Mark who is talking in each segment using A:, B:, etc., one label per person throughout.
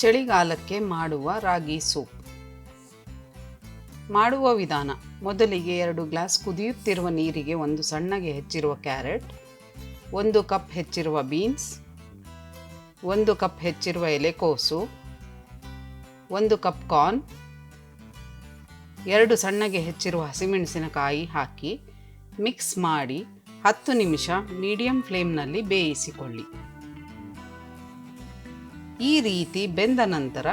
A: ಚಳಿಗಾಲಕ್ಕೆ ಮಾಡುವ ರಾಗಿ ಸೂಪ್. ಮಾಡುವ ವಿಧಾನ: ಮೊದಲಿಗೆ 2 ಗ್ಲಾಸ್ ಕುದಿಯುತ್ತಿರುವ ನೀರಿಗೆ 1 ಸಣ್ಣಗೆ ಹೆಚ್ಚಿರುವ ಕ್ಯಾರೆಟ್, 1 ಕಪ್ ಹೆಚ್ಚಿರುವ ಬೀನ್ಸ್, 1 ಕಪ್ ಹೆಚ್ಚಿರುವ ಎಲೆಕೋಸು, 1 ಕಪ್ ಕಾರ್ನ್, 2 ಸಣ್ಣಗೆ ಹೆಚ್ಚಿರುವ ಹಸಿಮೆಣಸಿನಕಾಯಿ ಹಾಕಿ ಮಿಕ್ಸ್ ಮಾಡಿ 10 ನಿಮಿಷ ಮೀಡಿಯಂ ಫ್ಲೇಮ್ನಲ್ಲಿ ಬೇಯಿಸಿಕೊಳ್ಳಿ. ಈ ರೀತಿ ಬೆಂದ ನಂತರ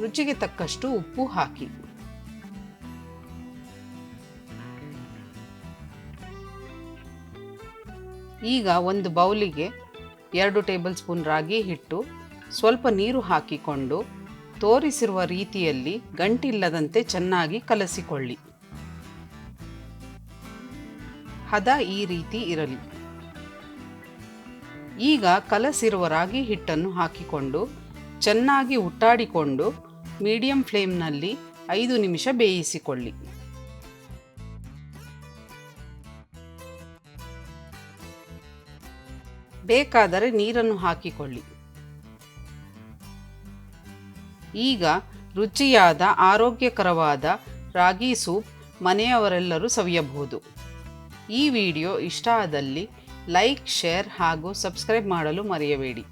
A: ರುಚಿಗೆ ತಕ್ಕಷ್ಟು ಉಪ್ಪು ಹಾಕಿ. ಈಗ ಒಂದು ಬೌಲಿಗೆ 2 ಟೇಬಲ್ ಸ್ಪೂನ್ ರಾಗಿ ಹಿಟ್ಟು, ಸ್ವಲ್ಪ ನೀರು ಹಾಕಿಕೊಂಡು ತೋರಿಸಿರುವ ರೀತಿಯಲ್ಲಿ ಗಂಟಿಲ್ಲದಂತೆ ಚೆನ್ನಾಗಿ ಕಲಸಿಕೊಳ್ಳಿ. ಹದ ಈ ರೀತಿ ಇರಲಿ. ಈಗ ಕಲಸಿರುವ ರಾಗಿ ಹಿಟ್ಟನ್ನು ಹಾಕಿಕೊಂಡು ಚೆನ್ನಾಗಿ ಉಟ್ಟಾಡಿಕೊಂಡು ಮೀಡಿಯಂ ಫ್ಲೇಮ್ನಲ್ಲಿ 5 ನಿಮಿಷ ಬೇಯಿಸಿಕೊಳ್ಳಿ. ಬೇಕಾದರೆ ನೀರನ್ನು ಹಾಕಿಕೊಳ್ಳಿ. ಈಗ ರುಚಿಯಾದ ಆರೋಗ್ಯಕರವಾದ ರಾಗಿ ಸೂಪ್ ಮನೆಯವರೆಲ್ಲರೂ ಸವಿಯಬಹುದು. ಈ ವಿಡಿಯೋ ಇಷ್ಟ ಆದಲ್ಲಿ ಲೈಕ್, ಶೇರ್ ಹಾಗೂ ಸಬ್ಸ್ಕ್ರೈಬ್ ಮಾಡಲು ಮರೆಯಬೇಡಿ.